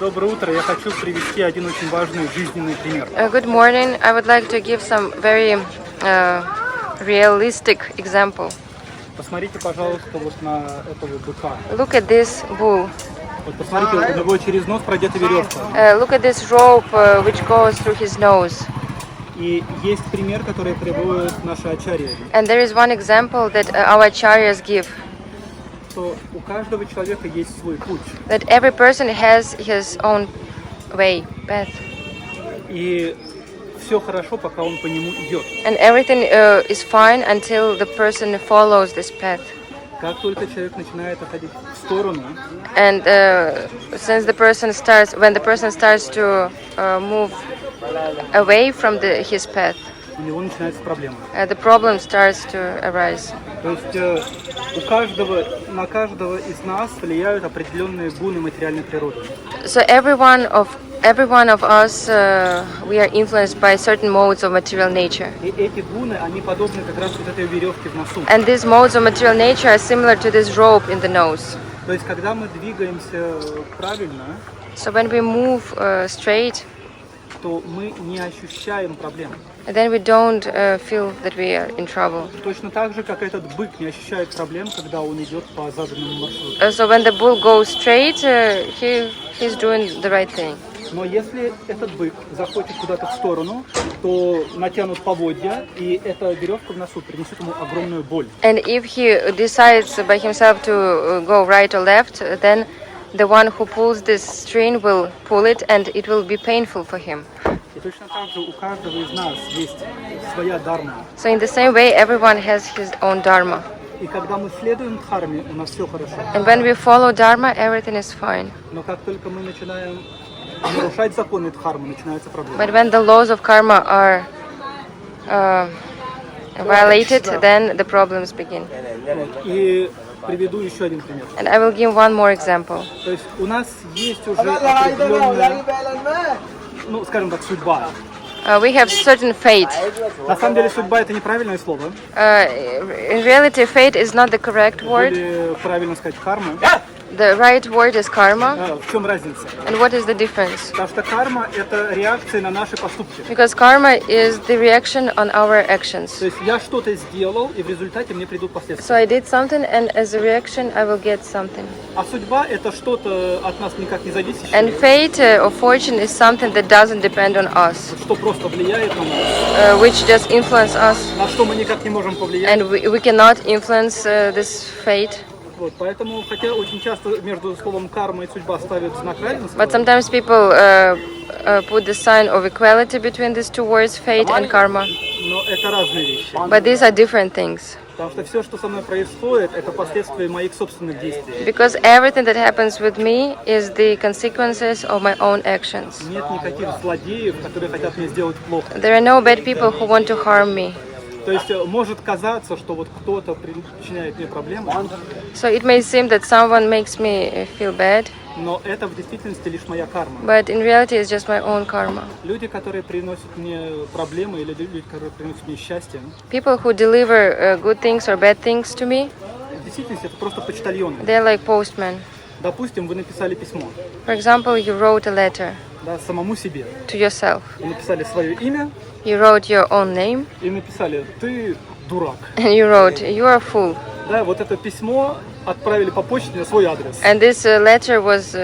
Доброе утро. Я хочу привести один очень важный жизненный пример. Good morning. I would like to give some very realistic example. Посмотрите, пожалуйста, вот на этого быка. Look at this bull. Вот посмотрите, у него через нос продета веревка. Look at this rope which goes through his nose. И есть пример, который приводит наши ачарьи. And there is one example that our acharyas give. Что у каждого человека есть свой путь. That every person has his own way, path. И все хорошо, пока он по нему идет. And everything is fine until the person follows this path. Как только человек начинает отходить в сторону, And when the person starts to move away from his path, у него начинается проблема. The problem starts to arise. То есть на каждого из нас влияют определенные гуны материальной природы. So every one of us, we are influenced by certain modes of material nature. И эти гуны, они подобны как раз вот этой веревке в носу. And these modes of material nature are similar to this rope in the nose. То есть когда мы двигаемся правильно, So when we move straight, то мы не ощущаем проблем. then we don't feel that we are in trouble. Точно так же, как этот бык не ощущает проблем, когда он идет по заданному маршруту. So when the bull goes straight, he's doing the right thing. Но если этот бык захочет куда-то в сторону, то натянут поводья, и эта веревка в носу принесет ему огромную боль. And if he decides by himself to go right or left, then the one who pulls this string will pull it, and it will be painful for him. И точно так же у каждого из нас есть своя дharma. So in the same way, everyone has his own dharma. И когда мы следуем дхарме, у нас все хорошо. And when we follow dharma, everything is fine. Но как только мы начинаем нарушать законы дхармы, начинаются проблемы. But when the laws of karma are violated, then the problems begin. И приведу еще один пример. And I will give one more example. То есть у нас есть уже определенная, скажем так, судьба. We have certain fate. На самом деле судьба это неправильное слово. In reality, fate is not the correct word. Или правильно сказать карма. The right word is karma. В чем разница? And what is the difference? Потому что карма это реакция на наши поступки. Because karma is the reaction on our actions. То есть я что-то сделал, и в результате мне придут последствия. So I did something, and as a reaction, I will get something. А судьба это что-то от нас никак не зависящее. And fate or fortune is something that doesn't depend on us, Что просто влияет на нас. which just influence us, На что мы никак не можем повлиять. and we cannot influence this fate. Вот, поэтому, хотя очень часто между словом карма и судьба ставят знак равенства. But sometimes people put the sign of equality between these two words, fate and karma. Но это разные вещи. But these are different things. Потому что все, что со мной происходит, это последствия моих собственных действий. Because everything that happens with me is the consequences of my own actions. Нет никаких злодеев, которые хотят мне сделать плохо. There are no bad people who want to harm me. То есть может казаться, что вот кто-то причиняет мне проблемы, So it may seem that someone makes me feel bad, но это в действительности лишь моя карма. but in reality it's just my own karma. Люди, которые приносят мне проблемы, или люди, которые приносят мне счастье, People who deliver good things or bad things to me, в действительности это просто почтальоны. they're like postmen. Допустим, вы написали письмо, For example, you wrote a letter да, самому себе. to yourself. Вы написали свое имя You wrote your own name, и написали «ты дурак». and you wrote, you are a fool. Да, вот это письмо отправили по почте на свой адрес. And this letter was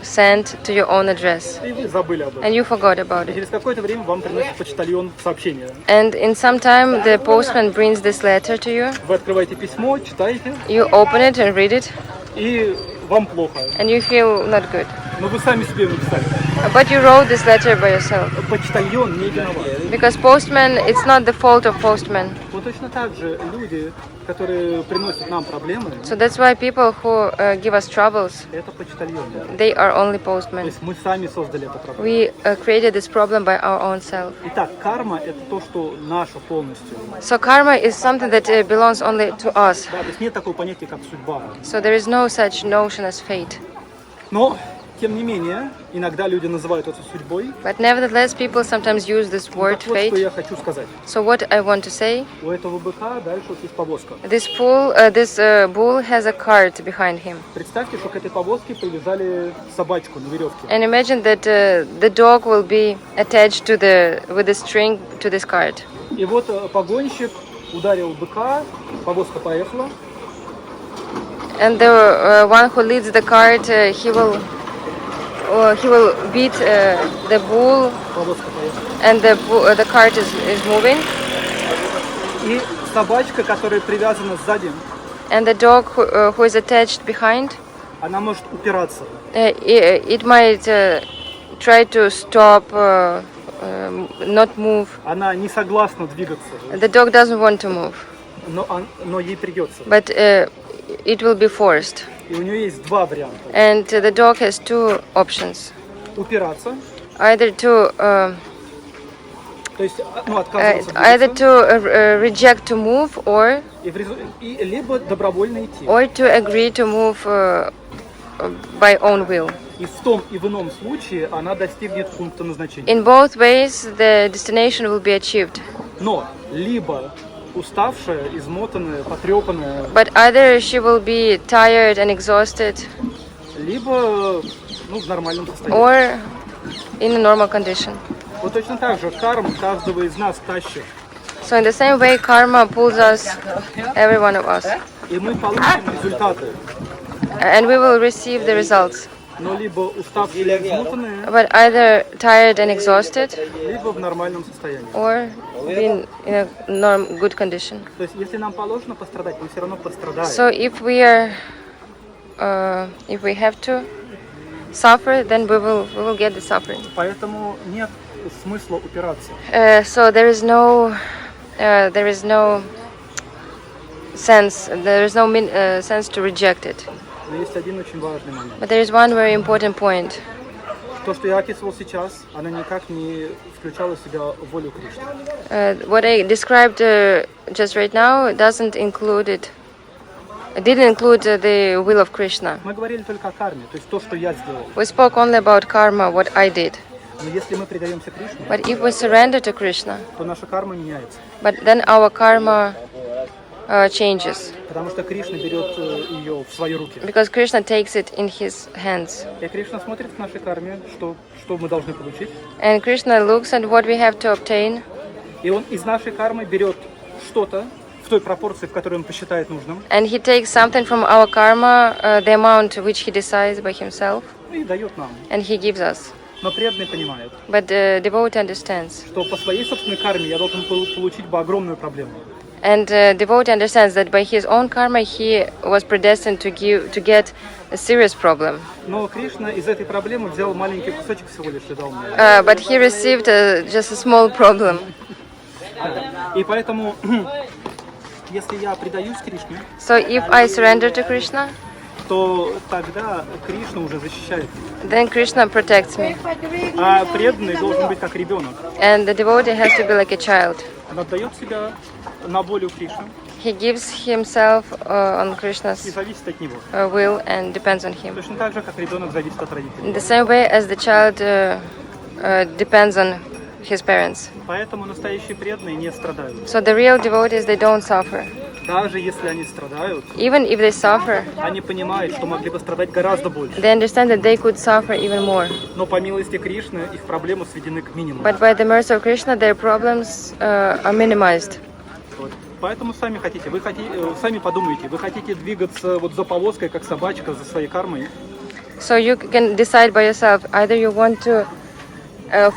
sent to your own address, И вы забыли об этом. and you forgot about И it. через какое-то время вам приносит почтальон сообщение. And in some time, the postman brings this letter to you. Вы открываете письмо, читаете, You open it and read it, и вам плохо. and you feel not good. Но вы сами себе написали. But you wrote this letter by yourself. Почтальон не виноват. Because postman, it's not the fault of postman. Вот точно так же люди, которые приносят нам проблемы, So that's why people who give us troubles, это почтальоны. they are only То postmen. есть мы сами создали эту проблему. We created this problem by our own self. Итак, карма это то, что наше полностью. So karma is something that belongs only to us. Да, то есть нет такого понятия, как судьба. So there is no such notion as fate. Но Тем не менее, иногда люди называют это судьбой. But nevertheless, people sometimes use this word Так вот, что fate. я хочу сказать. So what I want to say, У этого быка дальше вот есть повозка. this bull has a cart behind him. Представьте, что к этой повозке привязали собачку на веревке. And imagine that the dog will be attached to with the string to this cart. И вот погонщик ударил быка, повозка поехала. And the one who leads the cart, he will beat the bull, Повозка поехала. and the cart is moving. И собачка, которая привязана сзади, And the dog who is attached behind, она может упираться. it might try to stop, not move. Она не согласна двигаться, The dog doesn't want to move, но ей придется. but it will be forced. И у нее есть два варианта. And the dog has two options. Упираться, Either to то есть отказываться either двигаться, to reject to move, or либо добровольно идти. to agree to move by own will. И в том и в ином случае она достигнет пункта назначения. In both ways, the destination will be achieved. Но либо уставшая, измотанная, потрепанная, But either she will be tired and exhausted, либо в нормальном состоянии. or in a normal condition. Вот точно так же карма каждого из нас тащит. So in the same way, karma pulls us, every one of us, И мы получим результаты. and we will receive the results. Но либо уставшие и измотанные, But either tired and exhausted, либо в нормальном состоянии. or being in a good condition. То есть, если нам положено пострадать, мы все равно пострадаем. So if we have to suffer, then we will get the suffering. Поэтому нет смысла упираться. So there is no sense to reject it. Но есть один очень важный момент. But there is one very important point. То, что я описывал сейчас, она никак не включала в себя волю Кришны. What I described just right now didn't include the will of Krishna. Мы говорили только о карме, то есть то, что я сделал. We spoke only about karma, what I did. Но если мы предаемся Кришне, But if we surrender to Krishna, то наша карма меняется. but then our karma changes, Потому что Кришна берет ее в свои руки. because Krishna takes it in his hands. И Кришна смотрит в нашей карме, что мы должны получить. And Krishna looks at what we have to obtain, И он из нашей кармы берет что-то в той пропорции, в которой он посчитает нужным, and he takes something from our karma, the amount which he decides by himself, и дает нам. and he gives us. Но преданный понимает, But the devotee understands. что по своей собственной карме я должен получить бы огромную проблему. And devotee understands that by his own karma he was predestined to get a serious problem. Но Кришна из этой проблемы взял маленький кусочек всего лишь и дал мне. But he received just a small problem. И поэтому, если я предаюсь Кришне, So if I surrender to Krishna, то тогда Кришна уже защищает. then Krishna protects me. А преданный должен быть как ребенок. And the devotee has to be like a child. Он отдает себя на волю Кришны He gives himself on и Krishna's зависит от него. will and depends on him. Точно так же, как ребенок зависит от родителей. In the same way as the child depends on his parents. Поэтому настоящие преданные не страдают. So the real devotees, they don't suffer. Даже если они страдают, Even if they suffer, они понимают, что могли бы страдать гораздо больше. they understand that they could suffer even more. Но по милости Кришны их проблемы сведены к минимуму. But by the mercy of Krishna, their problems are minimized. Вот. Поэтому сами сами подумайте, вы хотите двигаться вот за повозкой, как собачка, за своей кармой, So you can decide by yourself. Either you want to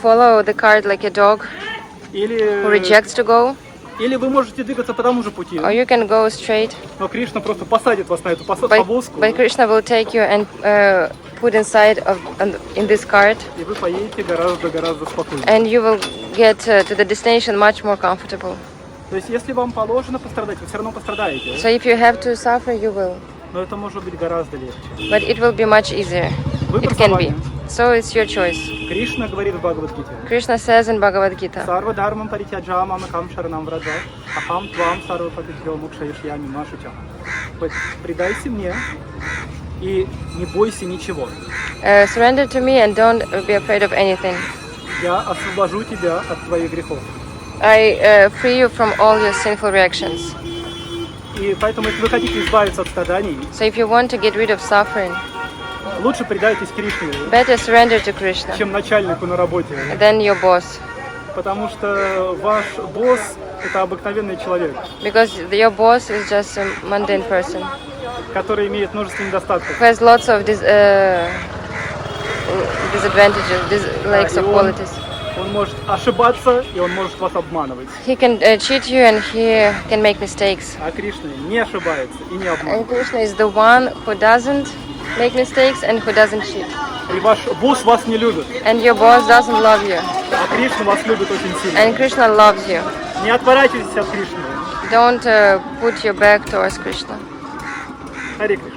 follow the cart like a dog who или rejects to go, вы можете двигаться по тому же пути, or you can go straight. но Кришна просто посадит вас на эту But повозку, Krishna will take you and put inside in this cart, и вы поедете гораздо спокойнее. and you will get to the destination much more comfortable. То есть, если вам положено пострадать, вы все равно пострадаете, So if you have to suffer, you will. но это может быть гораздо легче. But it will be much easier. Выбор It за can be. вами. So it's your choice. Кришна говорит в Бхагавад-гите: Krishna says in Bhagavad Gita, «Сарва дхармам паритяджа мамакам шаранам враджа, ахам твам сарва патичьо мукшаишьями машучам». То есть, предайся мне, и не бойся ничего. Surrender to me and don't be afraid of anything. Я освобожу тебя от твоих грехов. I free you from all your sinful reactions. И поэтому, если вы хотите избавиться от страданий, So if you want to get rid of suffering, лучше предайтесь Кришне, better surrender to Krishna чем начальнику на работе. than your boss. Потому что ваш босс – это обыкновенный человек, Because your boss is just a mundane person который имеет множество недостатков. who has lots of disadvantages, lacks И of qualities. он может ошибаться, и он может вас обманывать. He can cheat you and he can make mistakes. А Кришна не ошибается и не And обманывает. Krishna is the one who doesn't make mistakes and who doesn't cheat. И ваш босс вас не любит, And your boss doesn't love you. а Кришна вас любит очень сильно. And Krishna loves you. Не отворачивайтесь от Кришны. Don't put your back towards Krishna. Харе Кришна.